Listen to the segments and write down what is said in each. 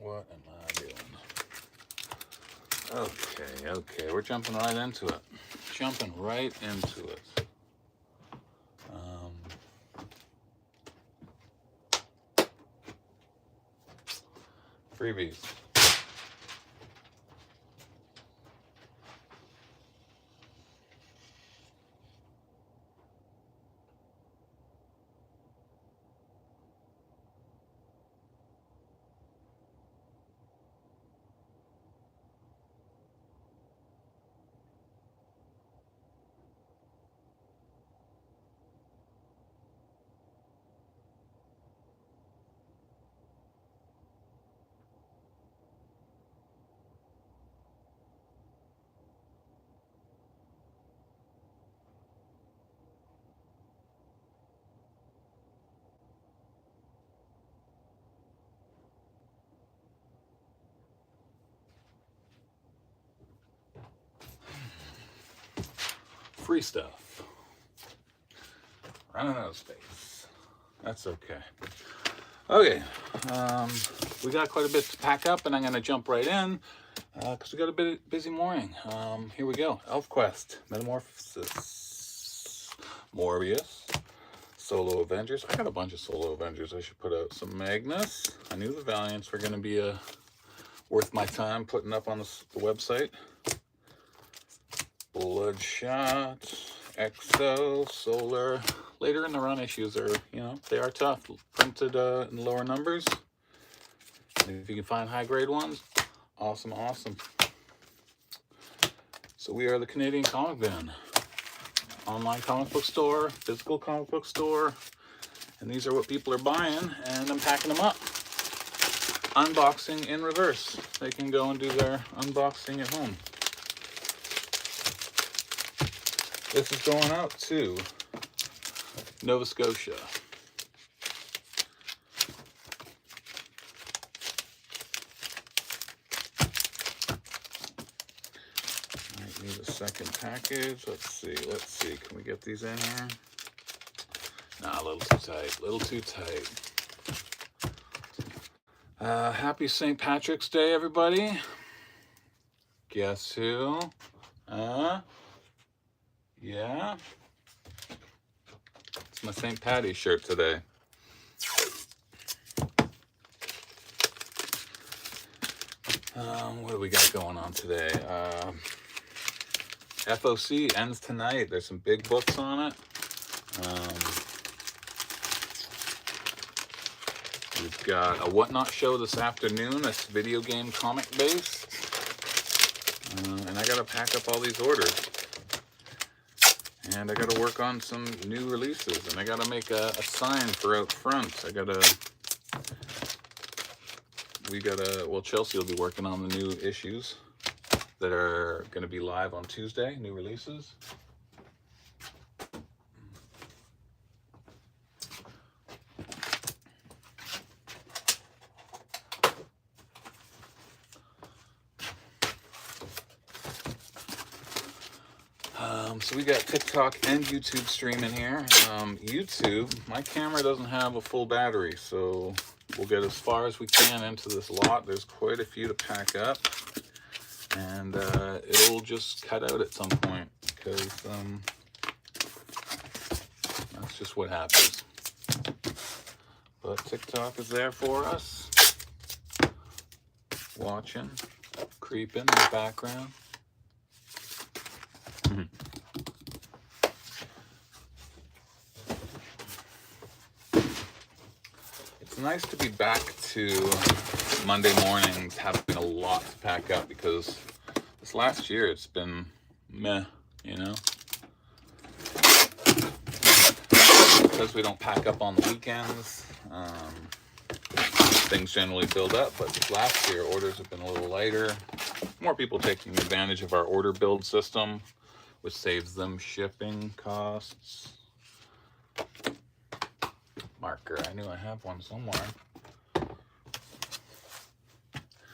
What am I doing? Okay, we're jumping right into it. Freebies. Free stuff. Running out of space. That's okay. Okay, we got quite a bit to pack up, and I'm going to jump right in because we got a bit busy morning. Here we go. ElfQuest, Metamorphosis, Morbius, Solo Avengers. I got a bunch of Solo Avengers I should put out. Some Magnus. I knew the Valiants were going to be worth my time putting up on the website. Bloodshot, Exo, Solar. Later in the run issues are, they are tough. Printed in lower numbers. And if you can find high grade ones, awesome. So we are the Canadian Comic Bin. Online comic book store, physical comic book store. And these are what people are buying, and I'm packing them up. Unboxing in reverse. They can go and do their unboxing at home. This is going out to Nova Scotia. Might need a second package. Let's see. Can we get these in here? Nah, a little too tight. Happy St. Patrick's Day, everybody. Guess who? Yeah. It's my St. Patty's shirt today. What do we got going on today? FOC ends tonight. There's some big books on it. We've got a Whatnot show this afternoon. That's video game comic based. And I gotta pack up all these orders. And I gotta work on some new releases. And I gotta make a sign for out front. Chelsea will be working on the new issues that are gonna be live on Tuesday, new releases. So we got TikTok and YouTube streaming here. YouTube, my camera doesn't have a full battery, so we'll get as far as we can into this lot. There's quite a few to pack up, and it'll just cut out at some point because that's just what happens. But TikTok is there for us, watching, creeping in the background. It's nice to be back to Monday mornings having a lot to pack up, because this last year it's been meh, because we don't pack up on the weekends. Things generally build up, but this last year orders have been a little lighter. More people taking advantage of our order build system, which saves them shipping costs. Marker, I knew I have one somewhere.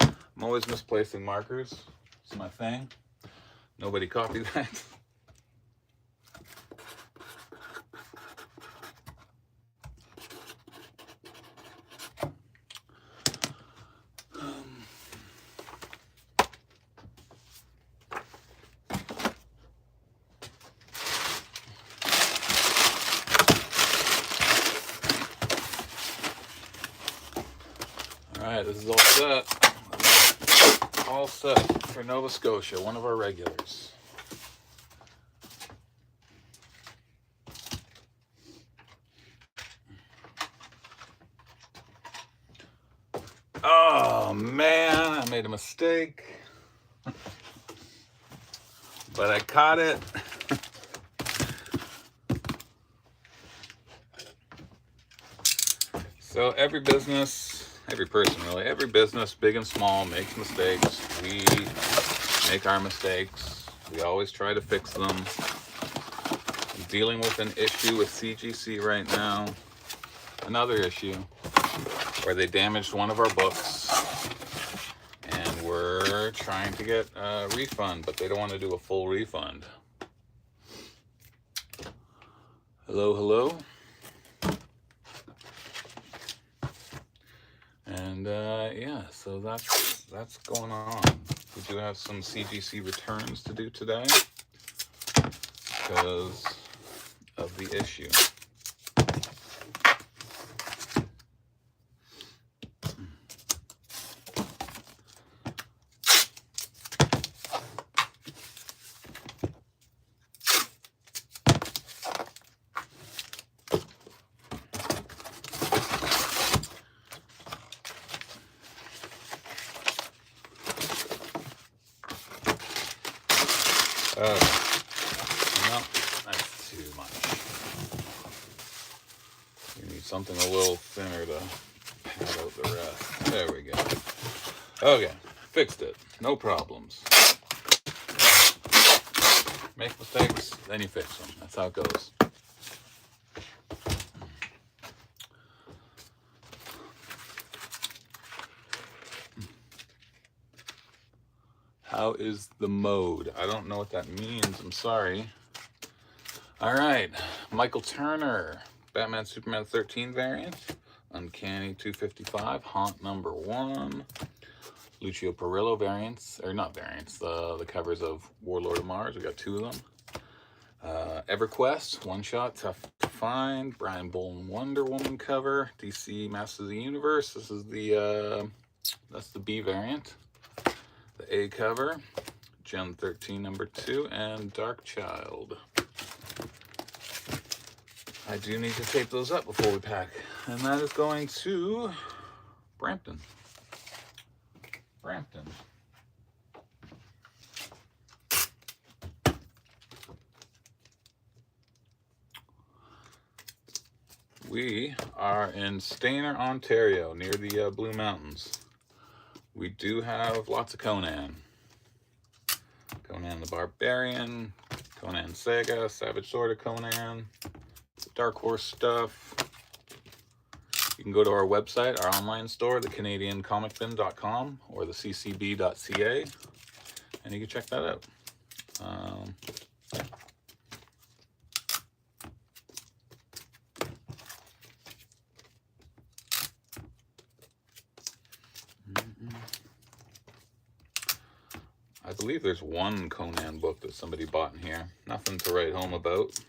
I'm always misplacing markers. It's my thing. Nobody copied that. right, this is all set. All set for Nova Scotia, one of our regulars. Oh man, I made a mistake. But I caught it. So every business, every person really, every business, big and small, makes mistakes. We make our mistakes. We always try to fix them. I'm dealing with an issue with CGC right now. Another issue where they damaged one of our books. And we're trying to get a refund, but they don't want to do a full refund. Hello, hello. And yeah, so that's going on. We do have some CGC returns to do today because of the issue. No, that's too much. We need something a little thinner to pad out the rest. There we go. Okay, fixed it. No problems. Make mistakes, then you fix them. That's how it goes. How is the mode? I don't know what that means. I'm sorry. All right. Michael Turner, Batman Superman 13 variant. Uncanny 255, Haunt number 1. Lucio Perillo variants, or not variants, the covers of Warlord of Mars. We got 2 of them. EverQuest, one shot, tough to find. Brian Bolton Wonder Woman cover. DC Masters of the Universe. This is the that's the B variant. The A cover, Gen 13 number 2, and Dark Child. I do need to tape those up before we pack. And that is going to Brampton. We are in Stayner, Ontario, near the Blue Mountains. We do have lots of Conan. Conan the Barbarian, Conan Saga, Savage Sword of Conan, Dark Horse stuff. You can go to our website, our online store, thecanadiancomicbin.com or the ccb.ca, and you can check that out. Yeah. I believe there's one Conan book that somebody bought in here. Nothing to write home about.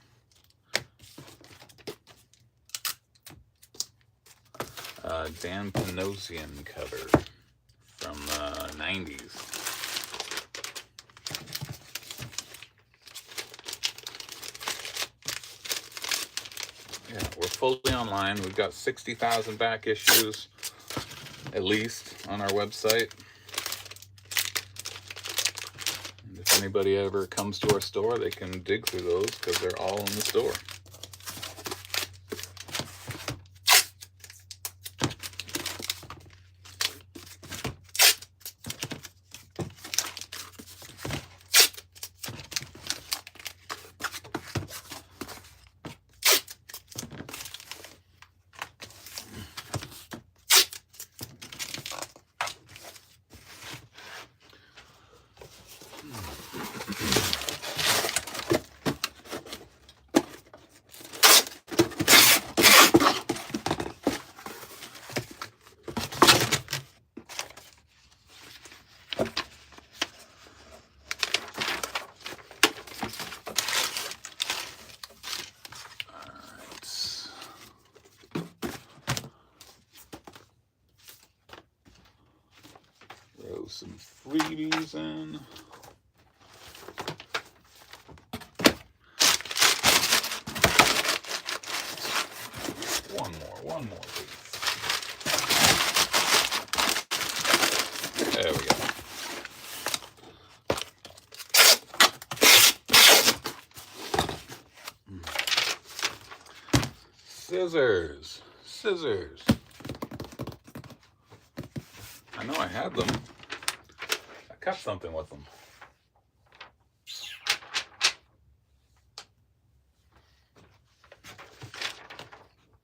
Dan Panosian cover from the 90s. Yeah, we're fully online. We've got 60,000 back issues, at least, on our website. And if anybody ever comes to our store, they can dig through those because they're all in the store. some freebies in. One more, please. There we go. Scissors. I know I had them. I cut something with them.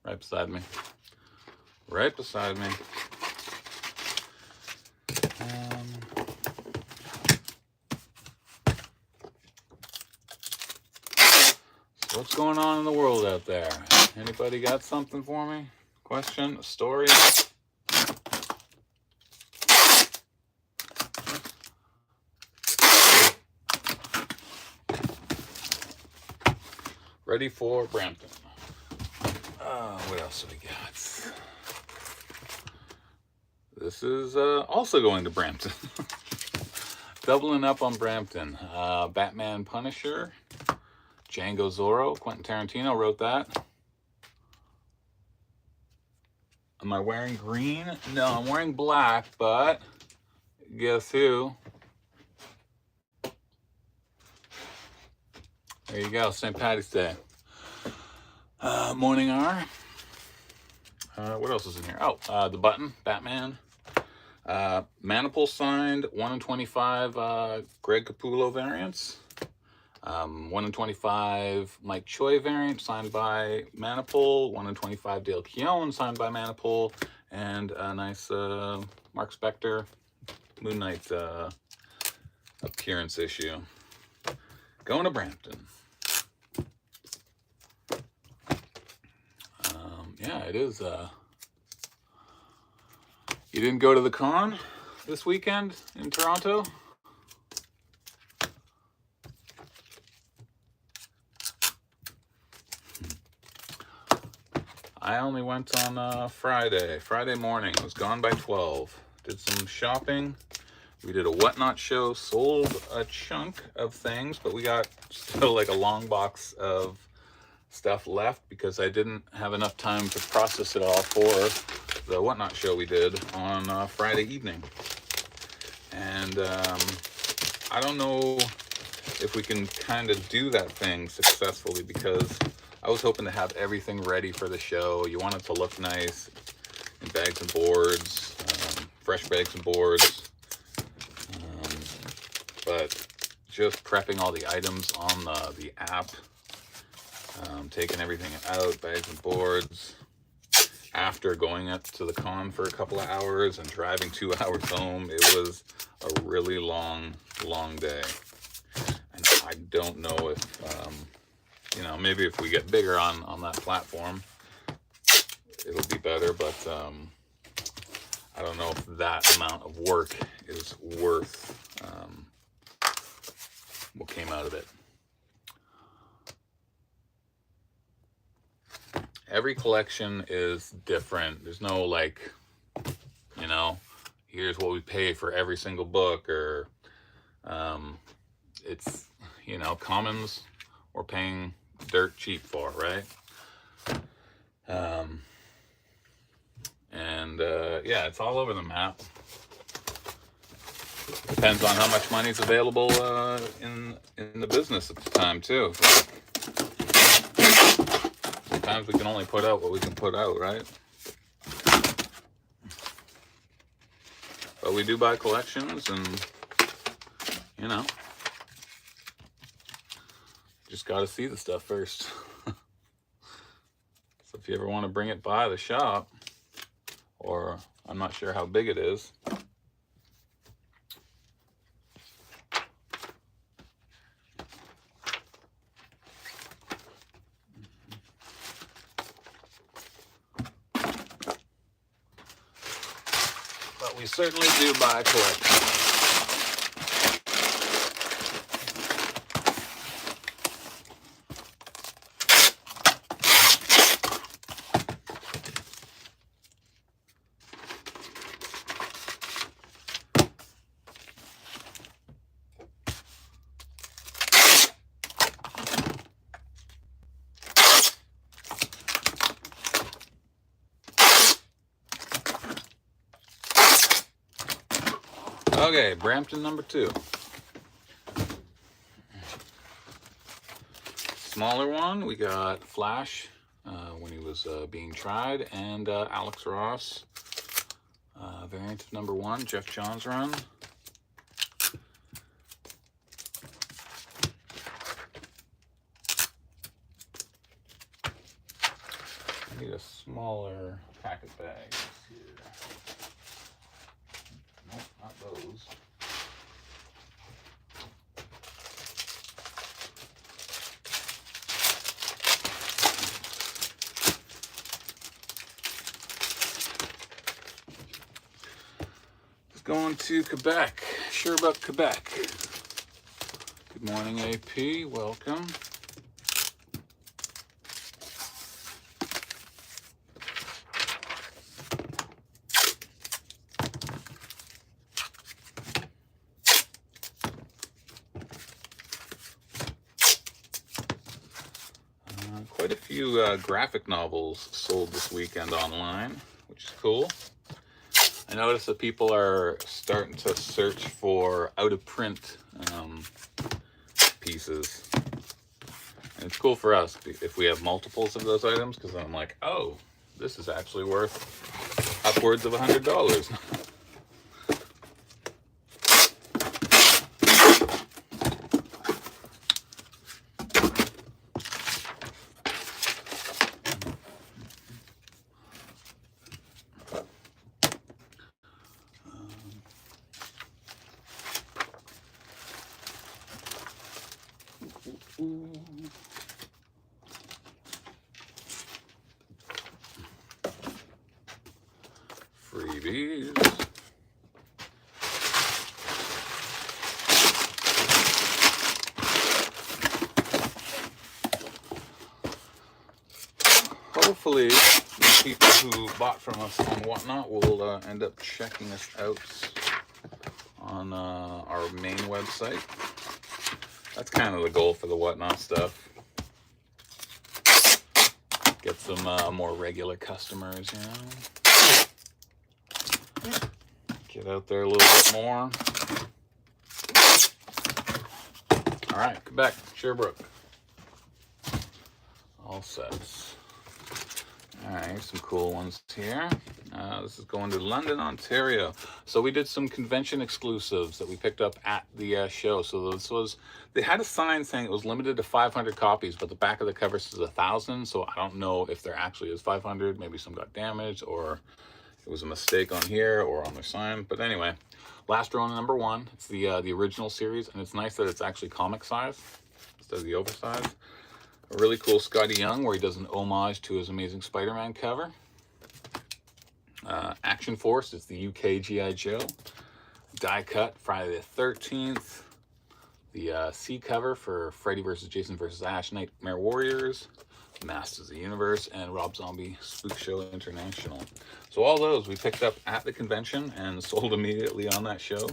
Right beside me. Right beside me. So what's going on in the world out there? Anybody got something for me? Question? A story? Ready for Brampton. What else have we got? This is also going to Brampton. Doubling up on Brampton. Batman Punisher. Django Zorro. Quentin Tarantino wrote that. Am I wearing green? No, I'm wearing black, but guess who? There you go, St. Paddy's Day. Morning hour. What else is in here? Oh, the button, Batman. Maniple signed, 1 in 25 Greg Capullo variants. 1 in 25 Mike Choi variant signed by Maniple. 1 in 25 Dale Keown signed by Maniple. And a nice Mark Spector Moon Knight appearance issue. Going to Brampton. Yeah, it is. You didn't go to the con this weekend in Toronto? I only went on Friday morning. I was gone by 12. Did some shopping. We did a whatnot show, sold a chunk of things, but we got still like a long box of stuff left because I didn't have enough time to process it all for the whatnot show we did on Friday evening. And I don't know if we can kind of do that thing successfully because I was hoping to have everything ready for the show. You want it to look nice in bags and boards, fresh bags and boards. But just prepping all the items on the app, taking everything out, bags and boards, after going up to the con for a couple of hours and driving 2 hours home, it was a really long day. And I don't know if, maybe if we get bigger on that platform, it'll be better, but I don't know if that amount of work is worth what came out of it. Every collection is different. There's no here's what we pay for every single book, or it's, commons we're paying dirt cheap for, right? Yeah, it's all over the map. Depends on how much money's available in the business at the time too. Sometimes we can only put out what we can put out, right? But we do buy collections, and just got to see the stuff first. So if you ever want to bring it by the shop, or I'm not sure how big it is, but we certainly do buy collections. Okay, Brampton number 2. Smaller one, we got Flash when he was being tried, and Alex Ross, variant of number 1, Jeff Johns run. I need a smaller packet bag here. Nope, not those. Going to Quebec, Sherbrooke, Quebec. Good morning, AP. Welcome. Quite a few graphic novels sold this weekend online, which is cool. I noticed that people are starting to search for out-of-print pieces. And it's cool for us if we have multiples of those items, because I'm like, oh, this is actually worth upwards of $100. Freebies. Hopefully, the people who bought from us on Whatnot will end up checking us out on our main website. That's kind of the goal for the Whatnot stuff. Get some more regular customers, you know. Get out there a little bit more. All right, Quebec, Sherbrooke. All sets. All right, here's some cool ones here. This is going to London, Ontario. So we did some convention exclusives that we picked up at the show. So this was, they had a sign saying it was limited to 500 copies, but the back of the cover says 1,000. So I don't know if there actually is 500. Maybe some got damaged, or it was a mistake on here or on their sign. But anyway, last row number 1. It's the original series, and it's nice that it's actually comic size instead of the oversized. A really cool Scotty Young, where he does an homage to his Amazing Spider-Man cover. Action Force, it's the UK G.I. Joe. Die cut, Friday the 13th. The C cover for Freddy vs. Jason vs. Ash, Nightmare Warriors. Masters of the Universe, and Rob Zombie Spook Show International. So all those we picked up at the convention and sold immediately on that show.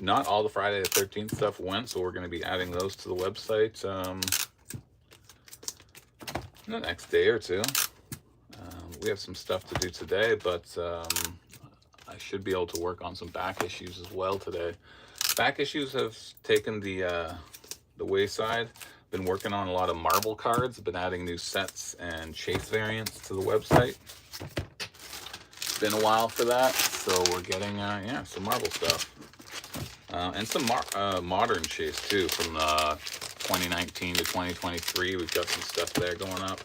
Not all the Friday the 13th stuff went, so we're going to be adding those to the website in the next day or two. We have some stuff to do today, but I should be able to work on some back issues as well today. Back issues have taken the wayside. Been working on a lot of marble cards. Been adding new sets and chase variants to the website. It's been a while for that, so we're getting some marble stuff. And some modern chase too, from 2019 to 2023. We've got some stuff there going up.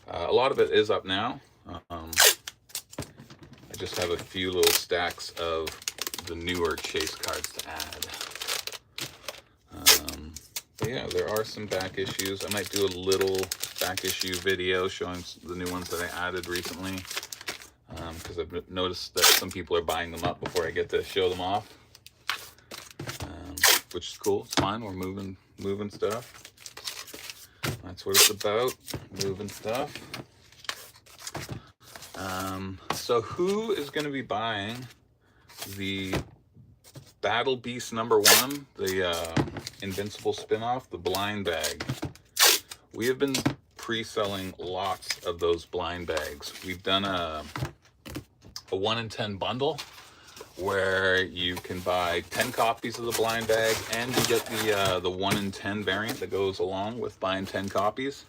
A lot of it is up now. I just have a few little stacks of the newer chase cards to add. But yeah, there are some back issues. I might do a little back issue video showing the new ones that I added recently, because I've noticed that some people are buying them up before I get to show them off. Which is cool. It's fine. We're moving stuff. That's what it's about. Moving stuff. So who is going to be buying the Battle Beast #1, the Invincible spinoff, the blind bag? We have been pre-selling lots of those blind bags. We've done a 1 in 10 bundle where you can buy 10 copies of the blind bag, and you get the 1 in 10 variant that goes along with buying 10 copies.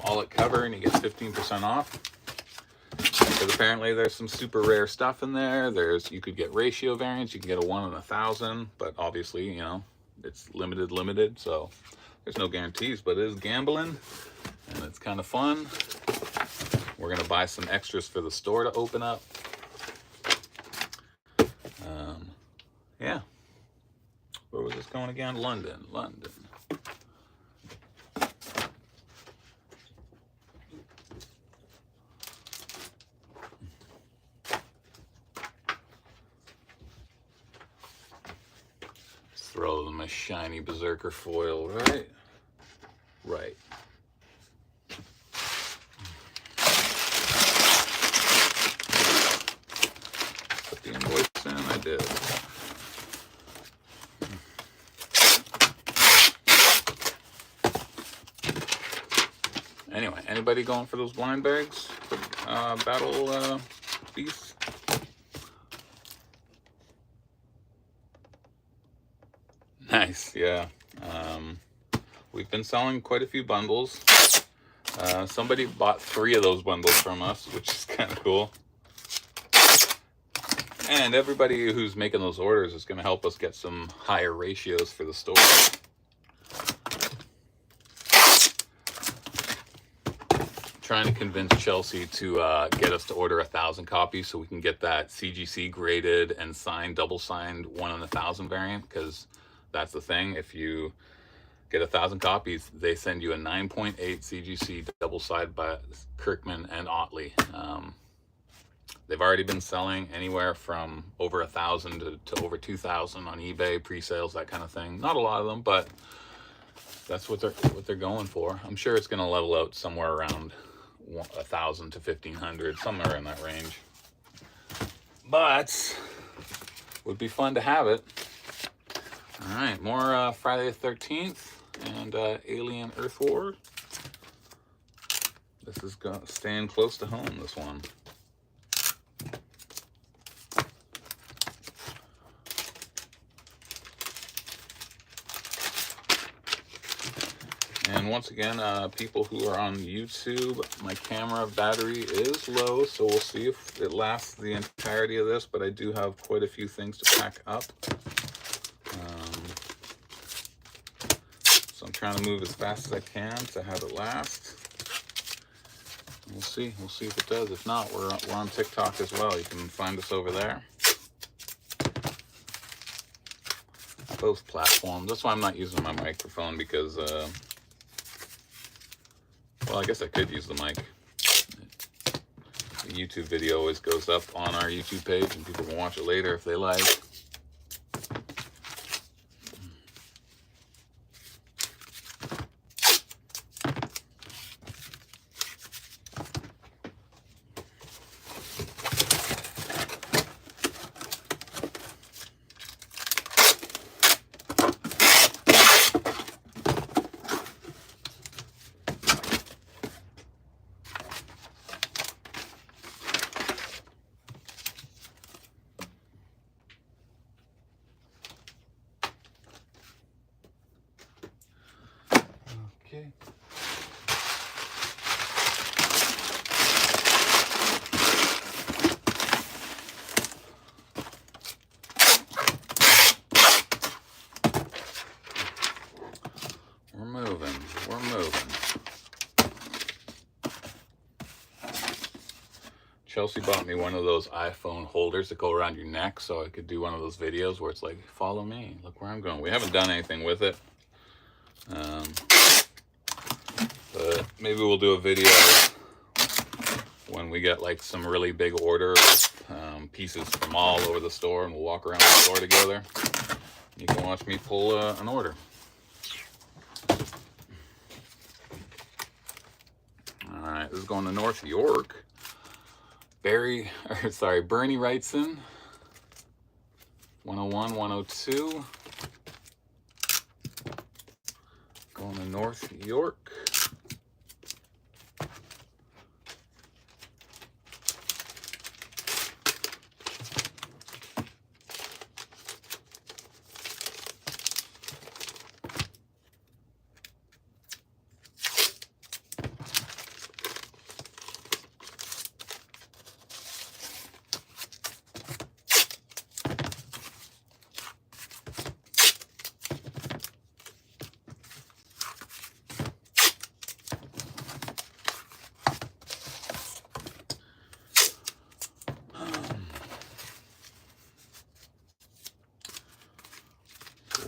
All at cover, and you get 15% off. Because apparently there's some super rare stuff in there. You could get ratio variants, you can get a 1 in 1,000, but obviously, you know, it's limited, so there's no guarantees, but it is gambling, and it's kind of fun. We're gonna buy some extras for the store to open up. Yeah. Where was this going again? London. Throw them a shiny berserker foil, right? Right. Put the invoice in, I did. Anyway, anybody going for those blind bags? Battle beasts? Nice, yeah. We've been selling quite a few bundles. Somebody bought 3 of those bundles from us, which is kind of cool. And everybody who's making those orders is going to help us get some higher ratios for the store. Trying to convince Chelsea to get us to order 1,000 copies so we can get that CGC graded and signed, double signed 1 in 1,000 variant, because that's the thing. If you get 1,000 copies, they send you a 9.8 CGC double side by Kirkman and Otley. They've already been selling anywhere from over 1,000 to over 2,000 on eBay, pre-sales, that kind of thing. Not a lot of them, but that's what they're going for. I'm sure it's going to level out somewhere around 1,000 to 1,500, somewhere in that range. But would be fun to have it. All right, more Friday the 13th and Alien Earth War. This is staying close to home, this one. And once again, people who are on YouTube, my camera battery is low, so we'll see if it lasts the entirety of this, but I do have quite a few things to pack up. So I'm trying to move as fast as I can to have it last. We'll see if it does. If not, we're on TikTok as well. You can find us over there. Both platforms. That's why I'm not using my microphone, because well, I guess I could use the mic. The YouTube video always goes up on our YouTube page, and people can watch it later if they like. Okay. We're moving. Chelsea bought me one of those iPhone holders that go around your neck, so I could do one of those videos where it's like, follow me, look where I'm going. We haven't done anything with it. But maybe we'll do a video when we get like some really big order of pieces from all over the store, and we'll walk around the store together. You can watch me pull an order. All right, this is going to North York. Bernie Wrightson, 101, 102. Going to North York.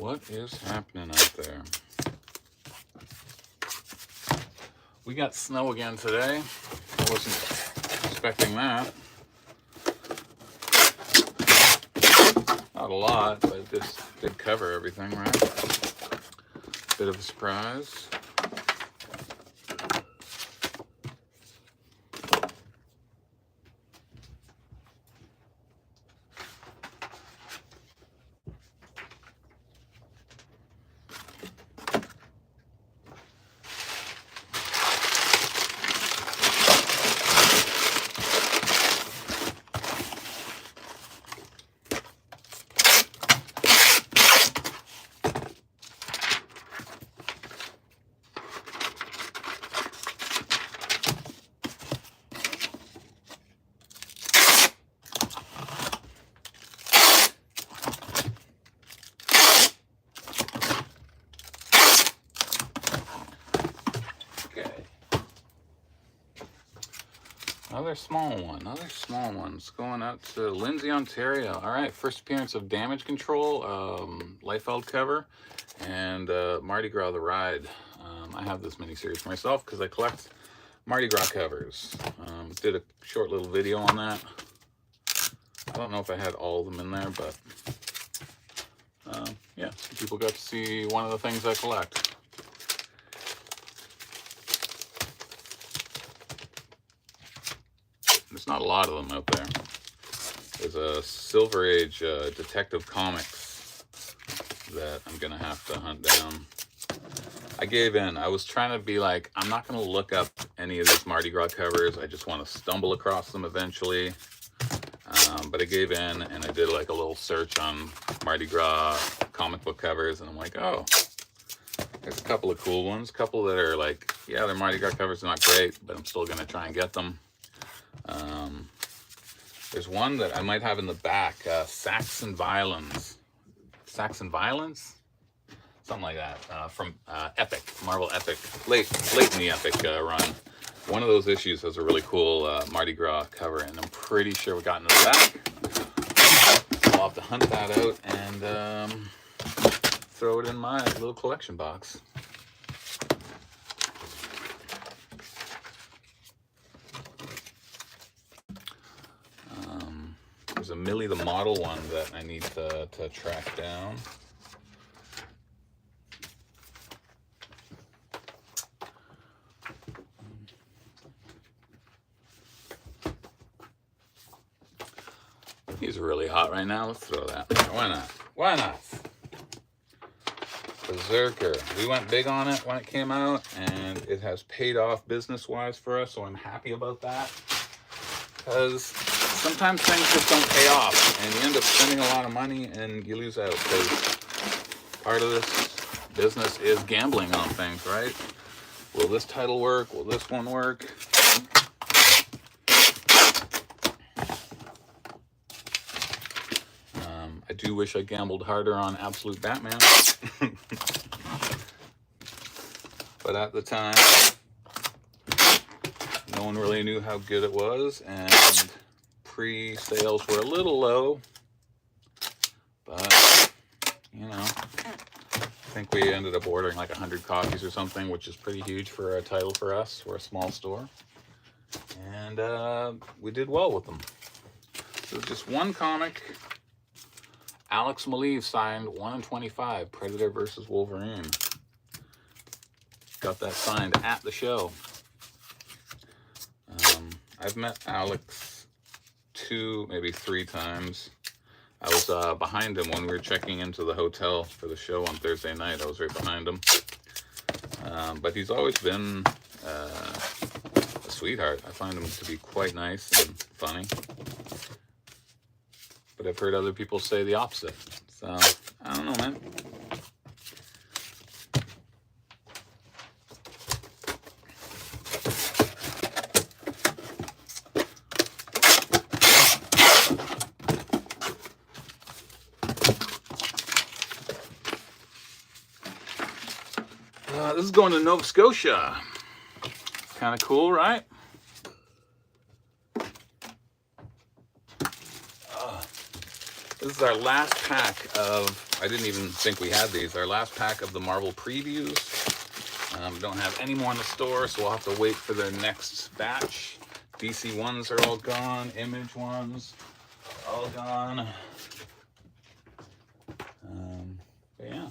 What is happening out there? We got snow again today. I wasn't expecting that. Not a lot, but this did cover everything, right? Bit of a surprise. Another small one. It's going out to Lindsay, Ontario. All right, first appearance of Damage Control, Liefeld cover, and Mardi Gras The Ride. I have this miniseries for myself because I collect Mardi Gras covers. Did a short little video on that. I don't know if I had all of them in there, but yeah, people got to see one of the things I collect. There's not a lot of them out there. There's a Silver Age Detective Comics that I'm gonna have to hunt down. I gave in. I was trying to be like, I'm not gonna look up any of these Mardi Gras covers. I just want to stumble across them eventually. But I gave in and I did like a little search on Mardi Gras comic book covers, and I'm like, oh, there's a couple of cool ones. A couple that are like, yeah, their Mardi Gras covers are not great, but I'm still gonna try and get them. There's one that I might have in the back, Saxon Violence. Saxon Violence? Something like that. From Epic, Marvel Epic, late in the Epic run. One of those issues has a really cool Mardi Gras cover, and I'm pretty sure we got into the back. I'll have to hunt that out and throw it in my little collection box. There's a Millie the Model one that I need to track down. He's really hot right now. Let's throw that there. Why not? Why not? Berserker. We went big on it when it came out, and it has paid off business-wise for us, so I'm happy about that. Because sometimes things just don't pay off, and you end up spending a lot of money, and you lose out. Because part of this business is gambling on things, right? Will this title work? Will this one work? I do wish I gambled harder on Absolute Batman. But at the time, no one really knew how good it was, and pre-sales were a little low. But, you know, I think we ended up ordering like 100 copies or something, which is pretty huge for a title for us. We're a small store. And we did well with them. So just one comic. Alex Maleev signed 1/25, Predator versus Wolverine. Got that signed at the show. I've met Alex 2, maybe 3 times. I was behind him when we were checking into the hotel for the show on Thursday night. I was right behind him. But he's always been a sweetheart. I find him to be quite nice and funny. But I've heard other people say the opposite. So, I don't know, man. This is going to Nova Scotia. Kind of cool, right? This is our last pack of, I didn't even think we had these, our last pack of the Marvel previews. Don't have any more in the store, so we'll have to wait for their next batch. DC ones are all gone, Image ones all gone. But yeah.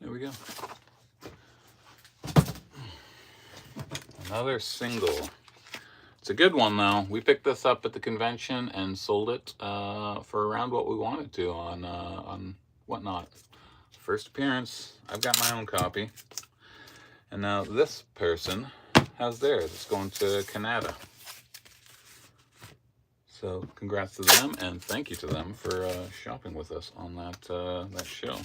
There we go. Another single. It's a good one though. We picked this up at the convention and sold it for around what we wanted to on Whatnot. First appearance. I've got my own copy, and now this person has theirs. It's going to Canada. So congrats to them, and thank you to them for shopping with us on that show.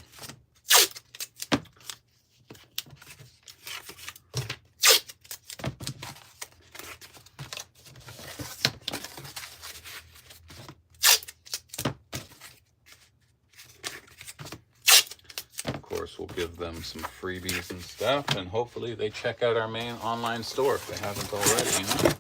Of course, we'll give them some freebies and stuff, and hopefully they check out our main online store if they haven't already, you know?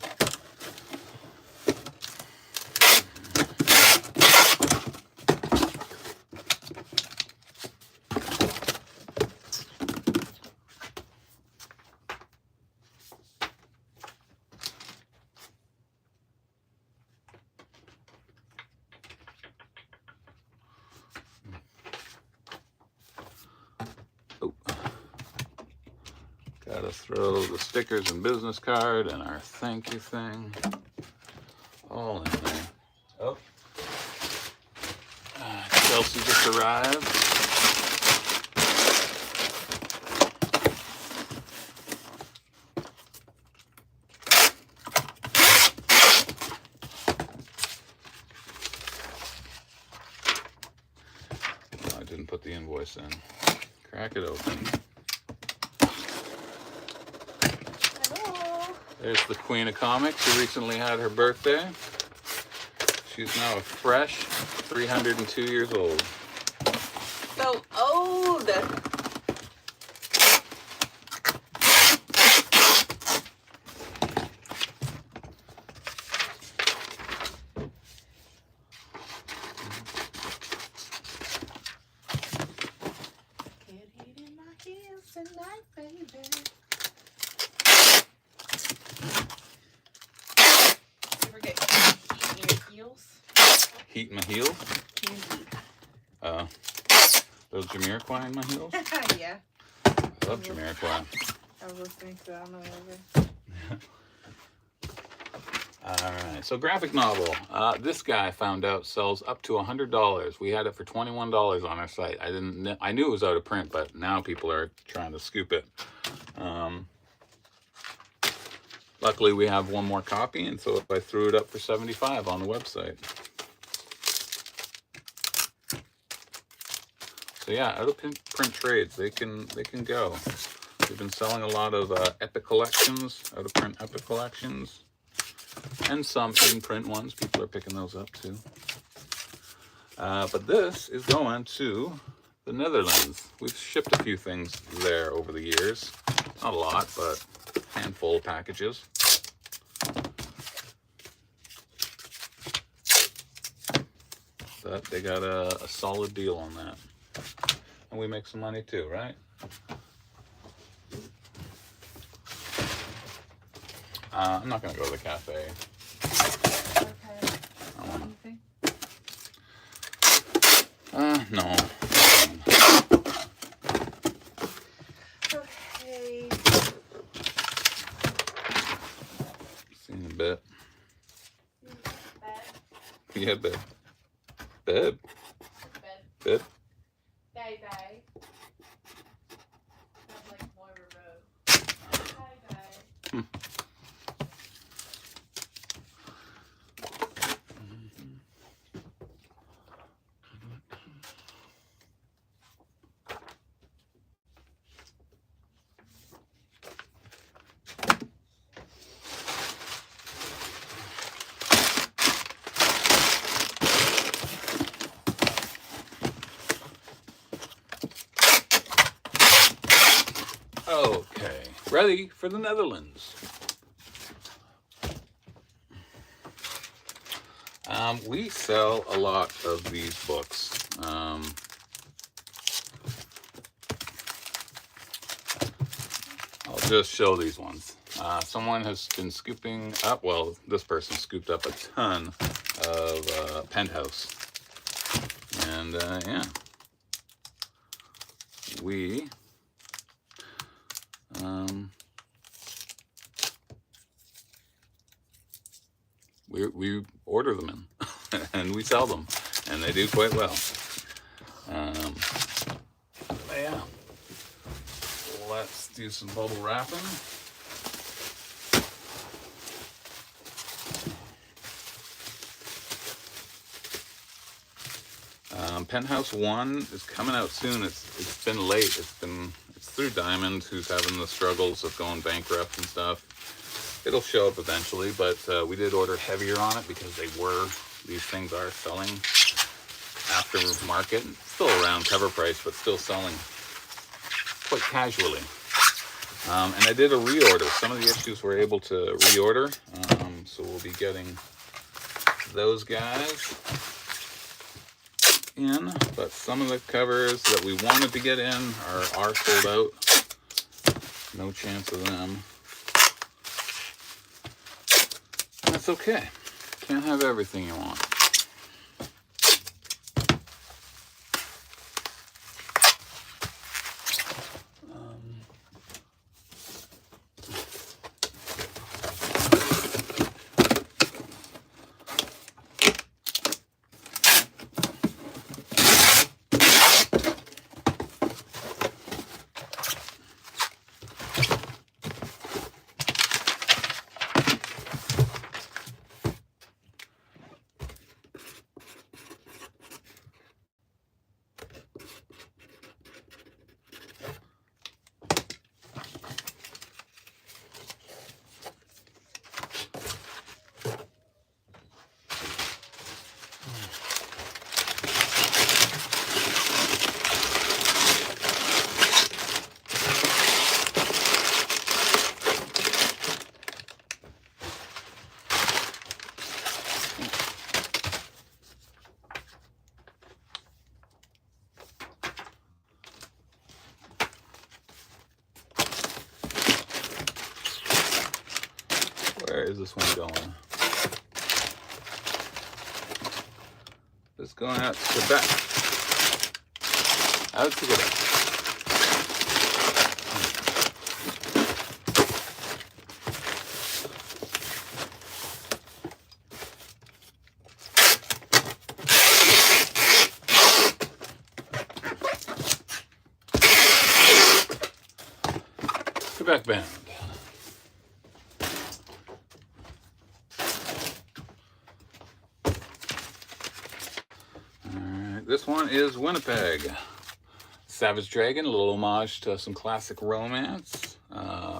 Gotta throw the stickers and business card and our thank you thing all in there. Oh, Chelsea just arrived. Oh, I didn't put the invoice in. Crack it open. There's the Queen of Comics, who recently had her birthday. She's now a fresh 302 years old. So old! Can't heat in my heels tonight, baby. Heat my heels? Those Jamiroquai in my heels? Yeah. I love Jamiroquai. I was listening to that on the way over. Alright, so graphic novel. This guy found out sells up to $100. We had it for $21 on our site. I knew it was out of print, but now people are trying to scoop it. Luckily, we have one more copy, and so I threw it up for $75 on the website. So yeah, out of print trades, they can go. We've been selling a lot of Epic collections, out of print Epic collections, and some in print ones. People are picking those up too. But this is going to the Netherlands. We've shipped a few things there over the years. Not a lot, but a handful of packages. But they got a solid deal on that. And we make some money too, right? I'm not going to go to the cafe. Okay. No. Okay. Seen a bit. Bed. Yeah, babe. Babe. Bed. Babe. Bye bye. Sounds like more of a ready for the Netherlands. We sell a lot of these books. I'll just show these ones. Someone has been scooping up, well, this person scooped up a ton of Penthouse. And yeah, we order them in and we sell them, and they do quite well. Yeah, let's do some bubble wrapping. Penthouse 1 is coming out soon. It's been late. It's through Diamond, who's having the struggles of going bankrupt and stuff. It'll show up eventually, but we did order heavier on it because these things are selling aftermarket, still around cover price, but still selling quite casually. And I did a reorder. Some of the issues we're able to reorder, so we'll be getting those guys in, but some of the covers that we wanted to get in are sold out. No chance of them. That's okay. Can't have everything you want. Where is this one going? It's going out to Quebec. Out to Quebec. Quebec band. This one is Winnipeg. Savage Dragon, a little homage to some classic romance.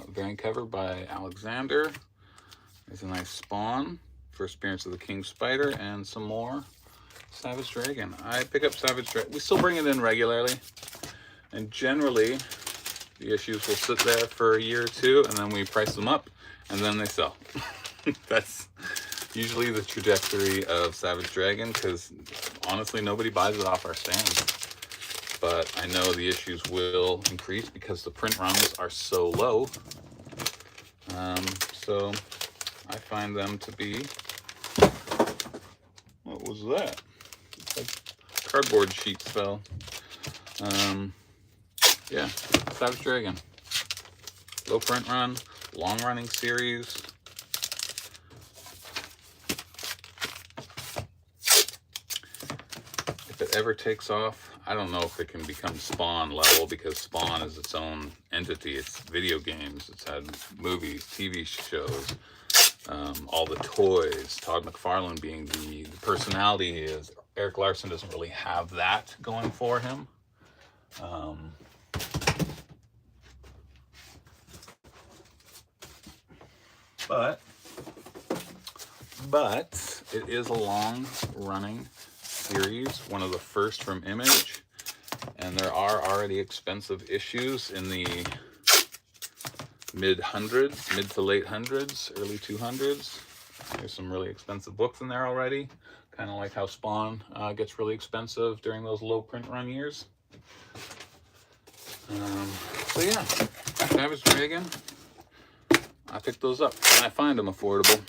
Variant cover by Alexander. There's a nice spawn. First appearance of the King Spider and some more Savage Dragon. I pick up Savage Dragon. We still bring it in regularly. And generally, the issues will sit there for a year or two, and then we price them up, and then they sell. That's usually the trajectory of Savage Dragon, because honestly nobody buys it off our stands. But I know the issues will increase because the print runs are so low. So I find them to be, what was that? Like cardboard sheets fell. Yeah, Savage Dragon. Low print run, long running series. If it ever takes off, I don't know if it can become Spawn level, because Spawn is its own entity. It's video games, it's had movies, TV shows, all the toys. Todd McFarlane being the personality he is. Eric Larson doesn't really have that going for him. But it is a long-running series, one of the first from Image, and there are already expensive issues in the mid hundreds, mid to late hundreds, early 200s. There's some really expensive books in there already. Kind of like how Spawn gets really expensive during those low print run years. So yeah, Savage Dragon, I picked those up and I find them affordable.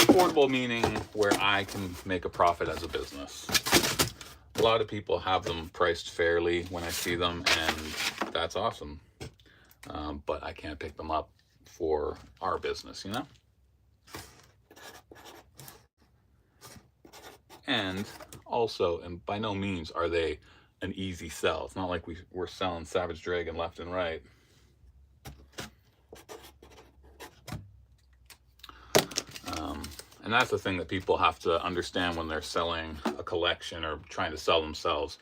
Affordable meaning where I can make a profit as a business. A lot of people have them priced fairly when I see them, and that's awesome. But I can't pick them up for our business, you know? And also, and by no means are they an easy sell. It's not like we're selling Savage Dragon left and right. And that's the thing that people have to understand when they're selling a collection or trying to sell themselves.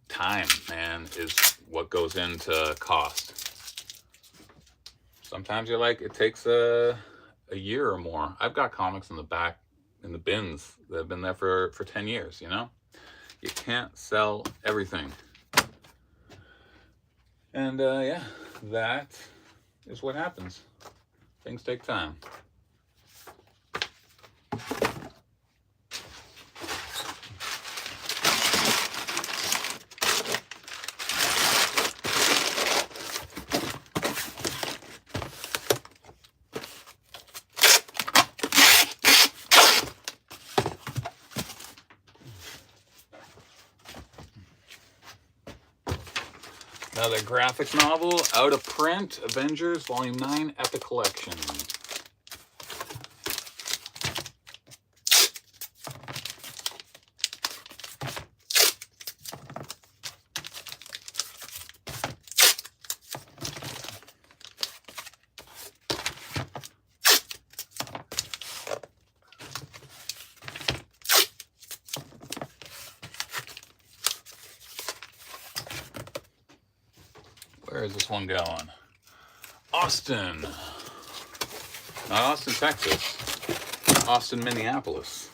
Time, man, is what goes into cost. Sometimes you're like, it takes a year or more. I've got comics in the back, in the bins, that have been there for 10 years, you know? You can't sell everything. And yeah, that is what happens. Things take time. Another graphic novel, out of print, Avengers, Volume 9, Epic Collection. Where is this one going? Austin. Not Austin, Texas. Austin, Minneapolis.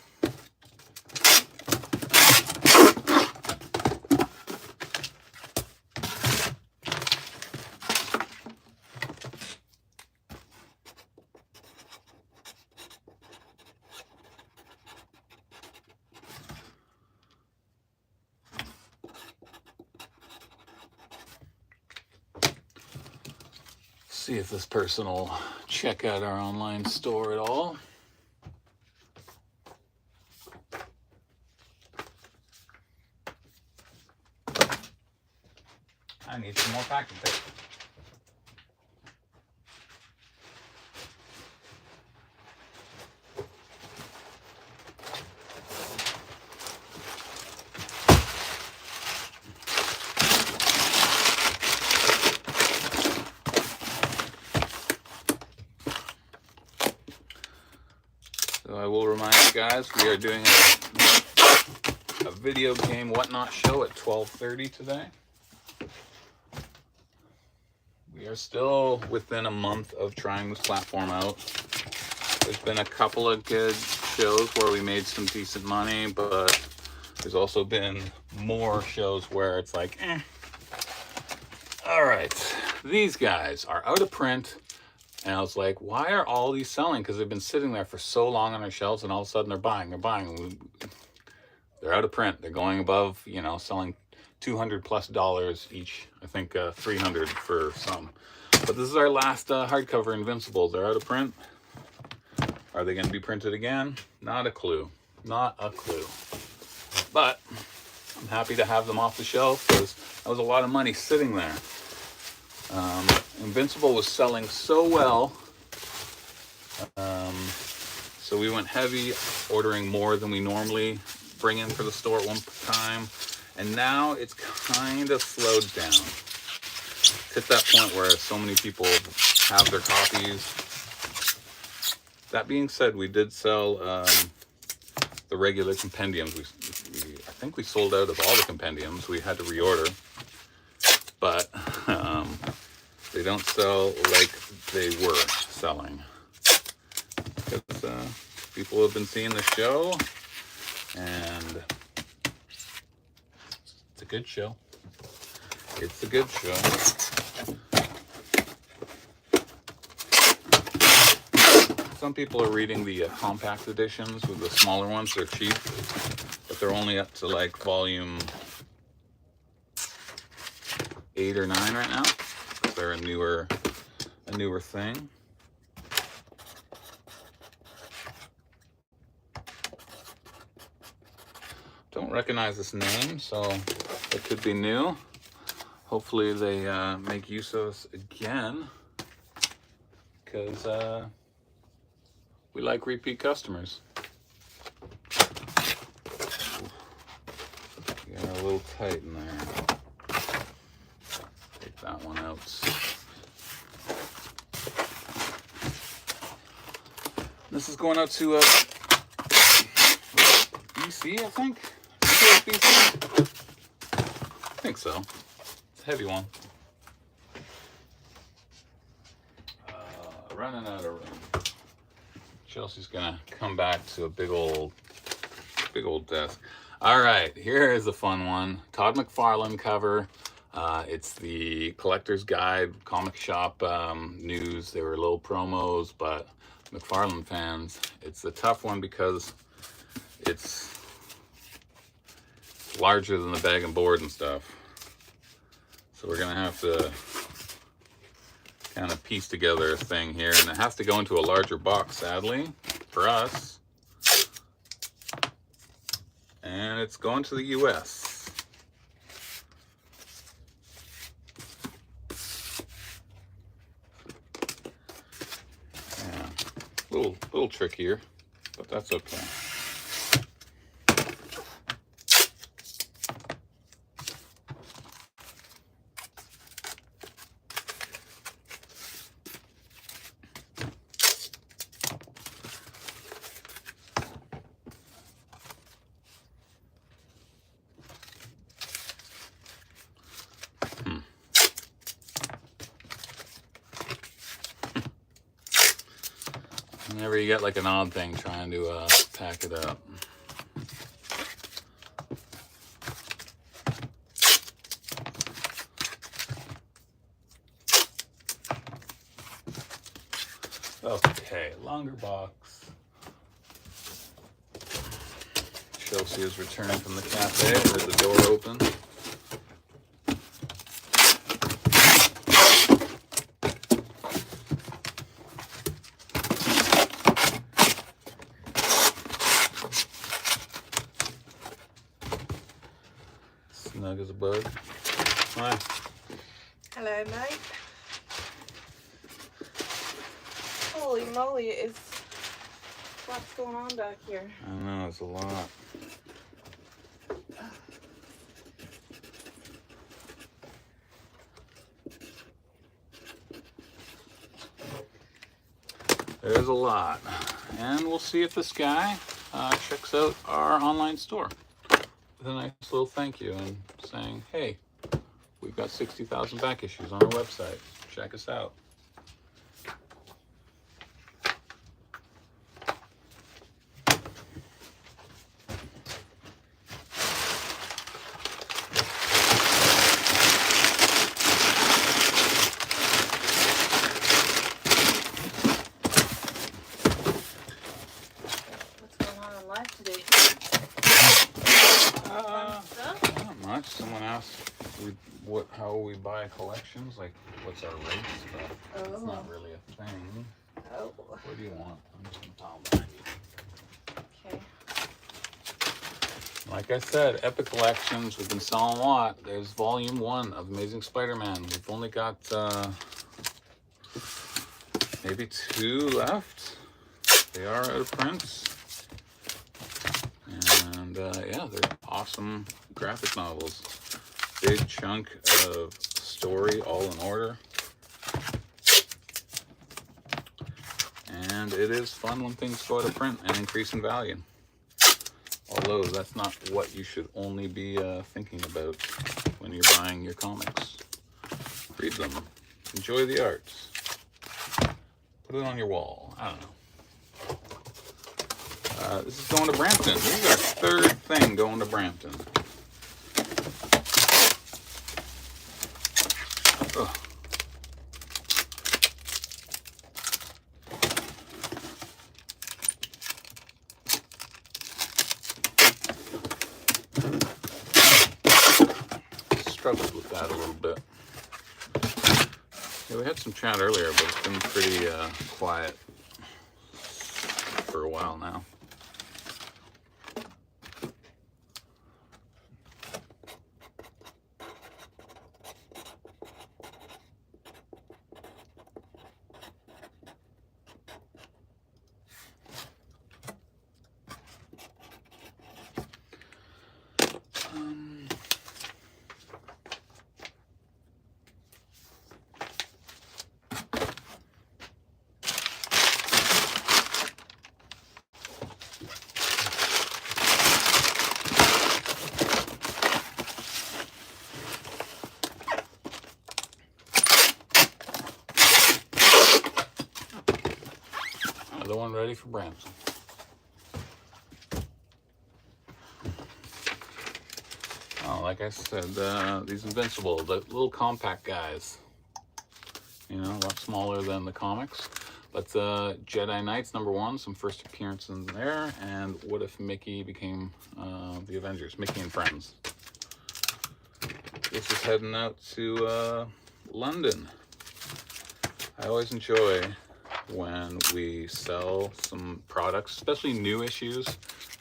See if this person will check out our online store at all. I need some more packing tape. So I will remind you guys, we are doing a video game whatnot show at 12:30 today. We are still within a month of trying this platform out. There's been a couple of good shows where we made some decent money, but there's also been more shows where it's like, All right, these guys are out of print. And I was like, why are all these selling? Because they've been sitting there for so long on our shelves, and all of a sudden they're buying. They're out of print. They're going above, selling $200+ each. I think $300 for some. But this is our last hardcover Invincible. They're out of print. Are they going to be printed again? Not a clue. Not a clue. But I'm happy to have them off the shelf because that was a lot of money sitting there. Invincible was selling so well, so we went heavy, ordering more than we normally bring in for the store at one time, and now it's kind of slowed down. It's hit that point where so many people have their copies. That being said, we did sell the regular compendiums. I think we sold out of all the compendiums. We had to reorder, but they don't sell like they were selling because people have been seeing the show, and it's a good show. It's a good show. Some people are reading the compact editions with the smaller ones. They're cheap, but they're only up to like volume 8 or 9 right now. They're a newer thing. Don't recognize this name, so it could be new. Hopefully they make use of us again, because we like repeat customers. You're a little tight in there. Take that one out. This is going out to BC, I think. BC? I think so. It's a heavy one. Running out of room. Chelsea's gonna come back to a big old desk. All right, here is a fun one. Todd McFarlane cover. It's the Collector's Guide comic shop news. They were little promos, but McFarlane fans, it's a tough one because it's larger than the bag and board and stuff. So we're gonna have to kind of piece together a thing here, and it has to go into a larger box, sadly, for us. And it's going to the US. Yeah, little trickier, but that's okay. Whenever you get like an odd thing trying to pack it up. Okay, longer box. Chelsea has returned from the cafe. Heard the door open. Snug as a bug. Hi. Hello, mate. Holy moly, it's what's going on back here? I know, it's a lot. There's a lot. And we'll see if this guy checks out our online store with a nice little thank you and saying, hey, we've got 60,000 back issues on our website. Check us out. Someone asked how we buy collections, like what's our rates, but it's not really a thing. Oh. What do you want? I'm just gonna towel behind you. Okay. Like I said, Epic Collections, we've been selling a lot. There's volume 1 of Amazing Spider-Man. We've only got maybe 2 left. They are out of print. And yeah, they're awesome graphic novels. Big chunk of story, all in order. And it is fun when things go out of print and increase in value. Although that's not what you should only be thinking about when you're buying your comics. Read them. Enjoy the art. Put it on your wall. I don't know. This is going to Brampton. This is our 3rd thing going to Brampton. Ugh. struggled with that a little bit. Yeah, we had some chat earlier, but it's been pretty quiet for a while now. Another one ready for Branson. Oh, like I said, these Invincible, the little compact guys. You know, a lot smaller than the comics. But Jedi Knights #1, some first appearances in there. And what if Mickey became the Avengers? Mickey and Friends. This is heading out to London. I always enjoy when we sell some products, especially new issues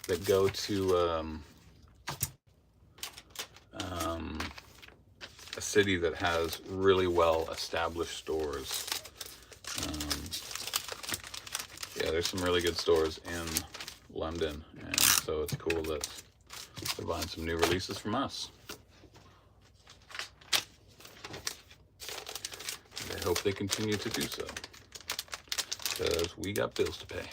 that go to a city that has really well established stores. Yeah, there's some really good stores in London, and so it's cool that they're buying some new releases from us. And I hope they continue to do so, because we got bills to pay.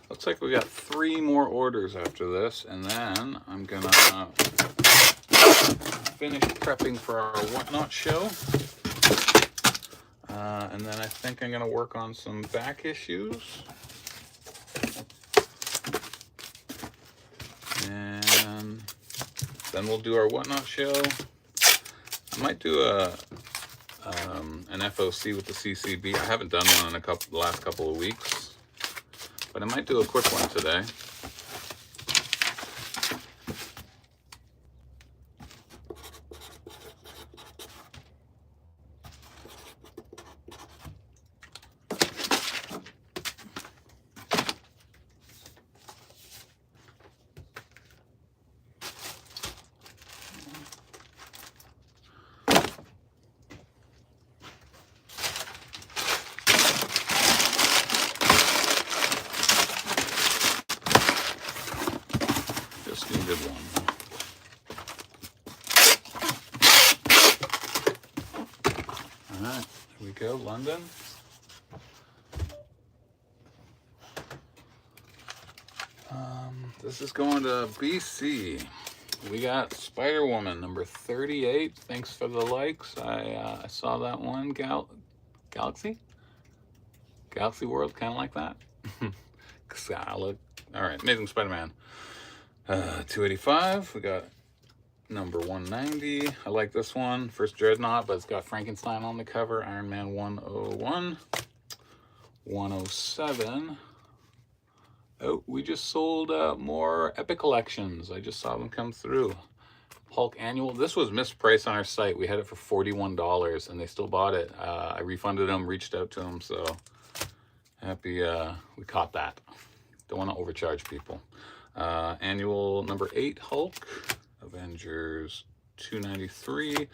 Looks like we got 3 more orders after this, and then I'm gonna finish prepping for our Whatnot show. And then I think I'm gonna work on some back issues. And then we'll do our Whatnot show. I might do an FOC with the CCB. I haven't done one in the last couple of weeks, but I might do a quick one today. London. This is going to BC. We got Spider-Woman #38. Thanks for the likes. I saw that one. Galaxy World, kind of like that. All right, Amazing Spider-Man 285. We got #190. I like this one. First Dreadnought, but it's got Frankenstein on the cover. Iron Man 101. 107. Oh, we just sold more Epic Collections. I just saw them come through. Hulk Annual. This was mispriced on our site. We had it for $41, and they still bought it. I refunded them, reached out to them, so happy we caught that. Don't want to overcharge people. Annual #8 Hulk. Avengers 293,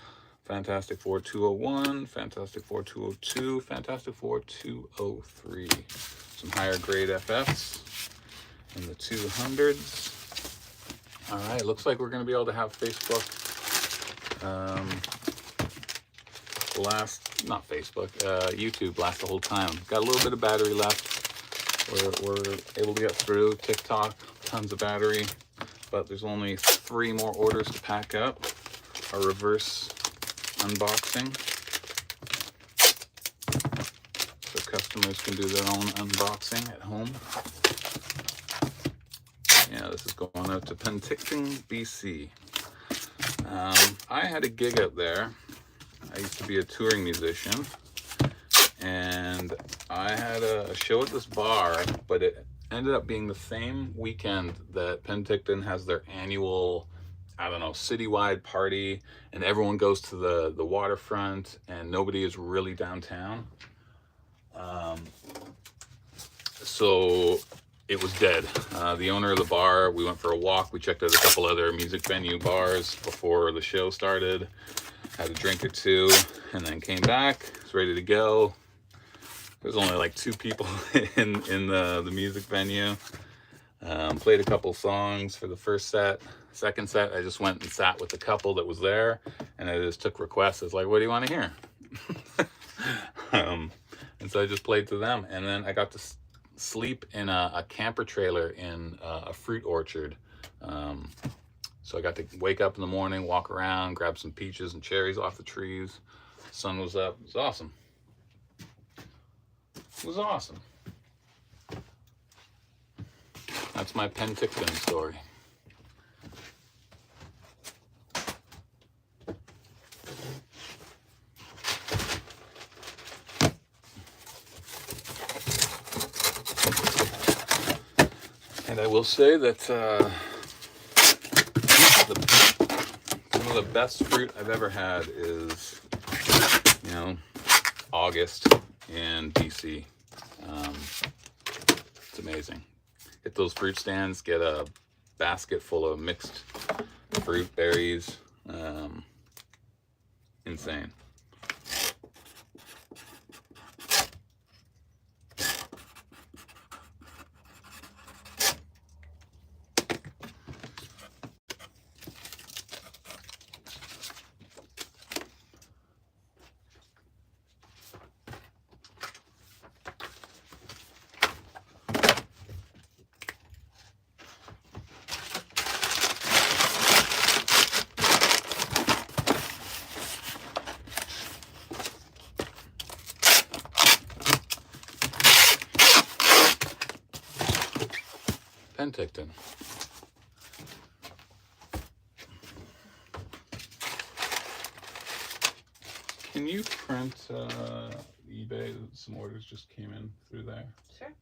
Fantastic Four 201, Fantastic Four 202, Fantastic Four 203. Some higher grade FFs in the 200s. All right, looks like we're going to be able to have Facebook not Facebook, YouTube lasts the whole time. Got a little bit of battery left. We're able to get through. TikTok, tons of battery, but there's only 3 more orders to pack up. A reverse unboxing, so customers can do their own unboxing at home. Yeah, this is going out to Penticton, BC. I had a gig out there. I used to be a touring musician, and I had a show at this bar, but it ended up being the same weekend that Penticton has their annual, I don't know, citywide party, and everyone goes to the waterfront, and nobody is really downtown. So it was dead. The owner of the bar, we went for a walk. We checked out a couple other music venue bars before the show started. Had a drink or 2, and then came back. Was ready to go. There's only like 2 people in the music venue. Played a couple songs for the first set. Second set, I just went and sat with the couple that was there, and I just took requests. It's like, what do you want to hear? And so I just played to them, and then I got to sleep in a camper trailer in a fruit orchard. So I got to wake up in the morning, walk around, grab some peaches and cherries off the trees. Sun was up. It was awesome. It was awesome. That's my Penticton story. And I will say that some of the best fruit I've ever had is, you know, August in BC. It's amazing. Hit those fruit stands, get a basket full of mixed fruit, berries. Insane. Penticton. Can you print eBay? Some orders just came in through there. Sure.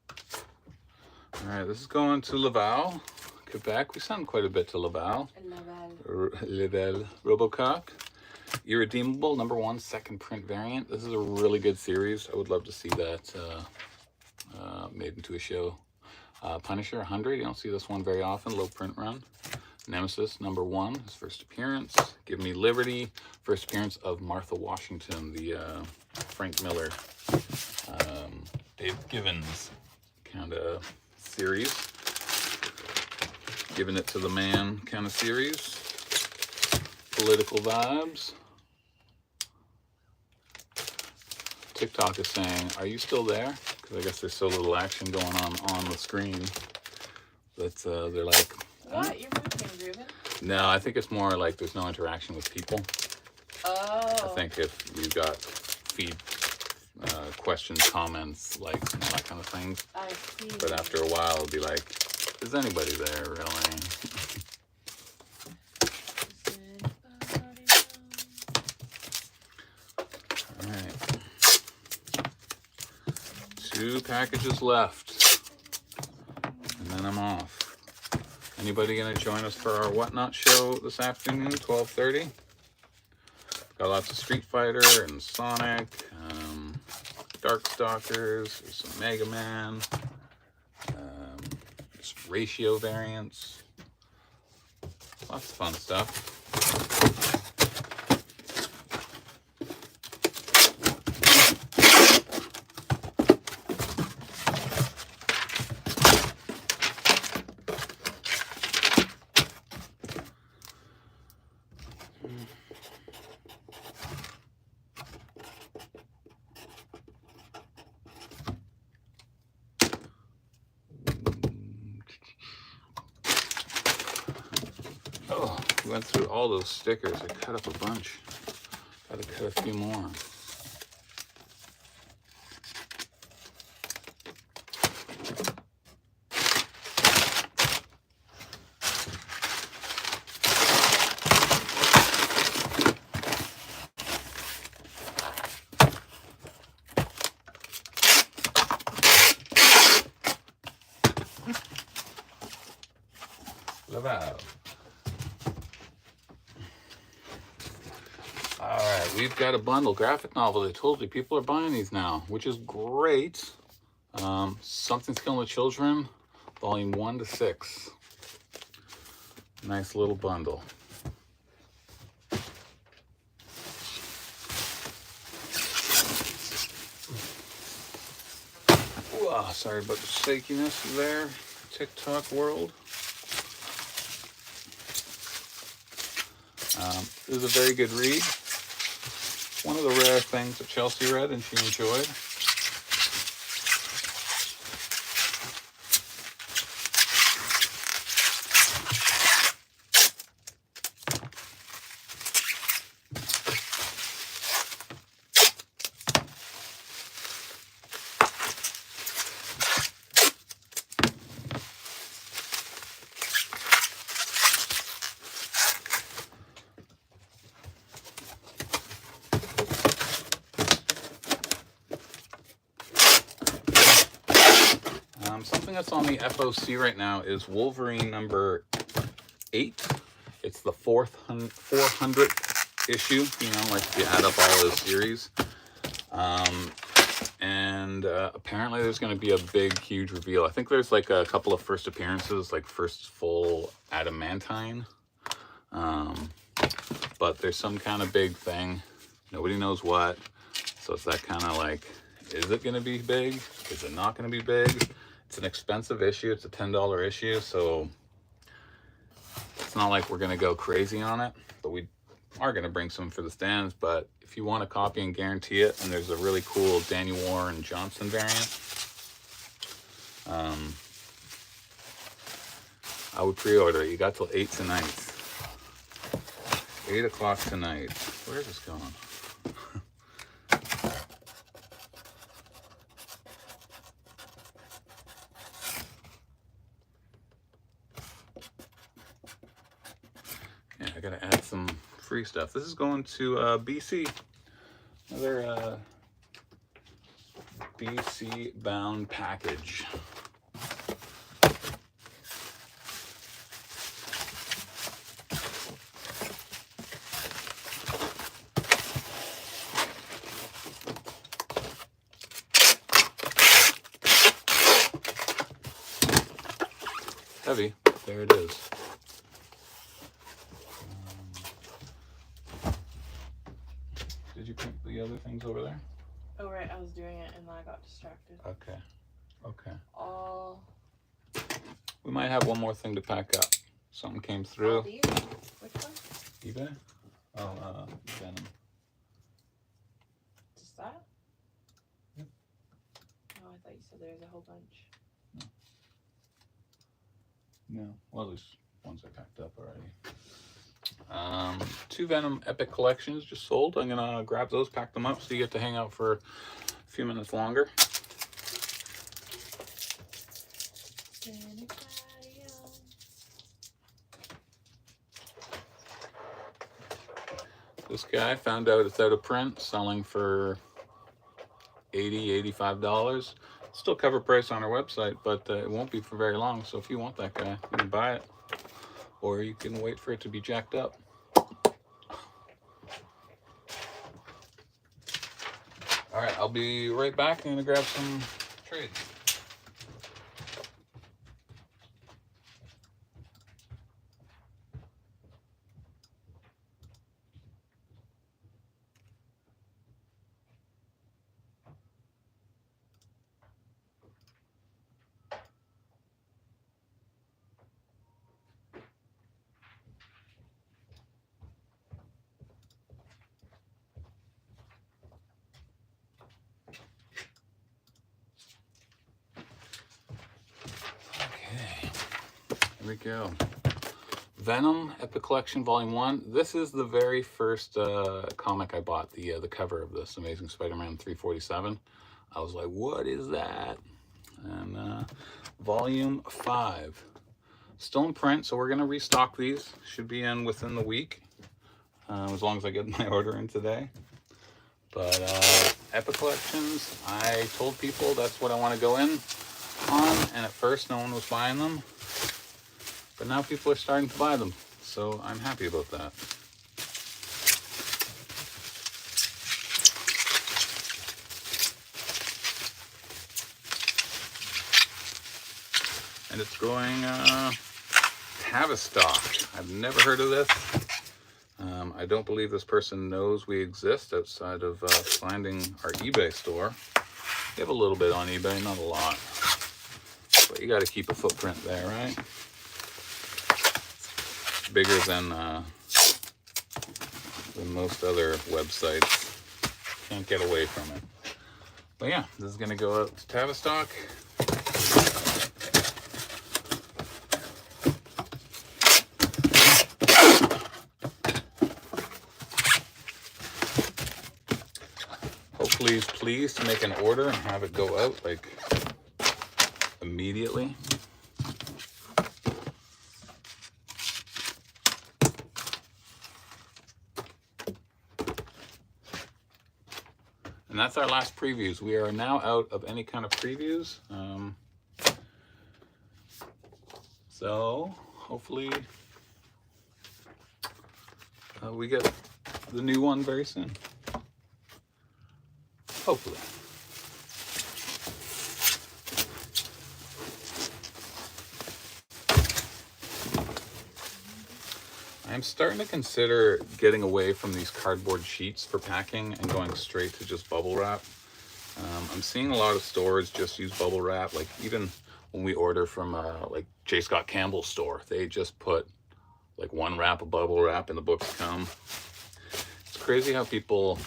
All right, this is going to Laval, Quebec. We send quite a bit to Laval. Laval. Robocock. Irredeemable, #1, second print variant. This is a really good series. I would love to see that made into a show. Punisher 100, you don't see this one very often, low print run. Nemesis #1, his first appearance. Give Me Liberty, first appearance of Martha Washington, the Frank Miller, Dave Givens kind of series. Giving it to the man kind of series. Political vibes. TikTok is saying, are you still there? Because I guess there's so little action going on the screen that they're like, what? You're moving, Ruben? No, I think it's more like there's no interaction with people. Oh. I think if you got feed questions, comments, like, you know, that kind of things. I see. But after a while, it'll be like, is anybody there really? All right. 2 packages left, and then I'm off. Anybody gonna join us for our Whatnot show this afternoon, 12:30? Got lots of Street Fighter and Sonic, Darkstalkers, there's some Mega Man, there's ratio variants, lots of fun stuff. We went through all those stickers. I cut up a bunch. Gotta cut a few more. All right, we've got a bundle, graphic novel. I told you, people are buying these now, which is great. Something's Killing the Children, volume 1 to 6. Nice little bundle. Ooh, sorry about the shakiness there, TikTok world. It was a very good read. One of the rare things that Chelsea read and she enjoyed. Something that's on the FOC right now is Wolverine number 8. It's the 400th issue, you know, like if you add up all those series. Apparently there's going to be a big, huge reveal. I think there's like a couple of first appearances, like first full adamantine. But there's some kind of big thing. Nobody knows what. So it's that kind of like, is it going to be big? Is it not going to be big? It's an expensive issue. It's a $10 issue, so it's not like we're going to go crazy on it, but we are going to bring some for the stands. But if you want a copy and guarantee it, and there's a really cool Danny Warren Johnson variant, I would pre-order it. You got till 8 tonight. 8 o'clock tonight. Where is this going? I gotta add some free stuff. This is going to BC. Another BC bound package. Heavy. There it is. Did you print the other things over there? Oh, right. I was doing it and then I got distracted. Okay. Okay. All. We might have one more thing to pack up. Something came through. Which one? eBay? Oh, Venom. Just that? Yep. Oh, I thought you said there was a whole bunch. No. Well, at least ones I packed up already. 2 Venom Epic Collections just sold. I'm gonna grab those, pack them up, so you get to hang out for a few minutes longer. This guy found out it's out of print, selling for $80, $85. Still cover price on our website, but it won't be for very long. So if you want that guy, you can buy it, or you can wait for it to be jacked up. All right, I'll be right back. I'm gonna grab some trades. Here we go. Venom Epic Collection Volume 1. This is the very first comic I bought, the cover of this Amazing Spider-Man 347. I was like, what is that? And Volume 5. Still in print, so we're going to restock these. Should be in within the week, as long as I get my order in today. But Epic Collections, I told people that's what I want to go in on, and at first no one was buying them. But now people are starting to buy them, so I'm happy about that. And it's going Tavistock. I've never heard of this. I don't believe this person knows we exist outside of finding our eBay store. We have a little bit on eBay, not a lot. But you got to keep a footprint there, right? Bigger than most other websites. Can't get away from it. But yeah, this is going to go out to Tavistock. Hopefully he's pleased to make an order and have it go out like immediately. And that's our last previews. We are now out of any kind of previews. So hopefully we get the new one very soon. Hopefully. I'm starting to consider getting away from these cardboard sheets for packing and going straight to just bubble wrap. I'm seeing a lot of stores just use bubble wrap. Like even when we order from like J. Scott Campbell's store, they just put like one wrap of bubble wrap and the books come. It's crazy how people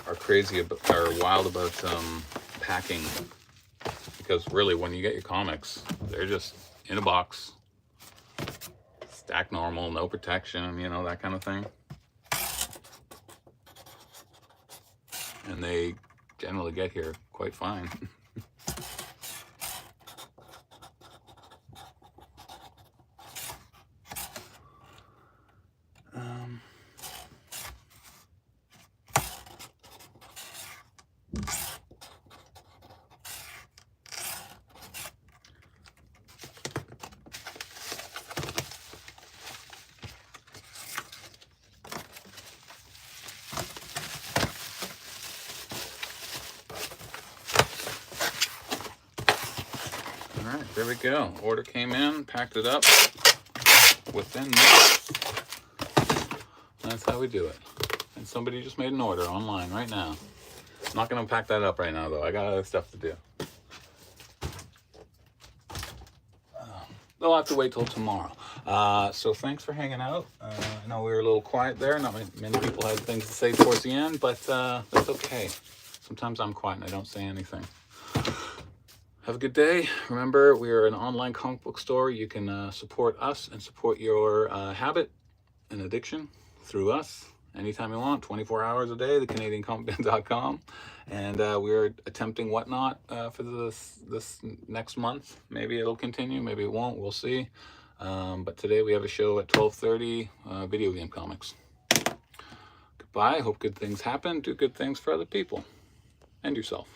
are crazy about, are wild about packing, because really when you get your comics, they're just in a box, stacked normal, no protection, you know, that kind of thing. And they generally get here quite fine. All right, there we go. Order came in, packed it up within minutes. That's how we do it. And somebody just made an order online right now. I'm not going to pack that up right now, though. I got other stuff to do. They'll have to wait till tomorrow. So thanks for hanging out. I know we were a little quiet there. Not many people had things to say towards the end, but that's okay. Sometimes I'm quiet and I don't say anything. Have a good day. Remember, we are an online comic book store. You can support us and support your habit and addiction through us anytime you want, 24 hours a day, thecanadiancomicbin.com. And we're attempting Whatnot for this next month. Maybe it'll continue, maybe it won't, we'll see. But today we have a show at 12:30, video game comics. Goodbye, hope good things happen, do good things for other people and yourself.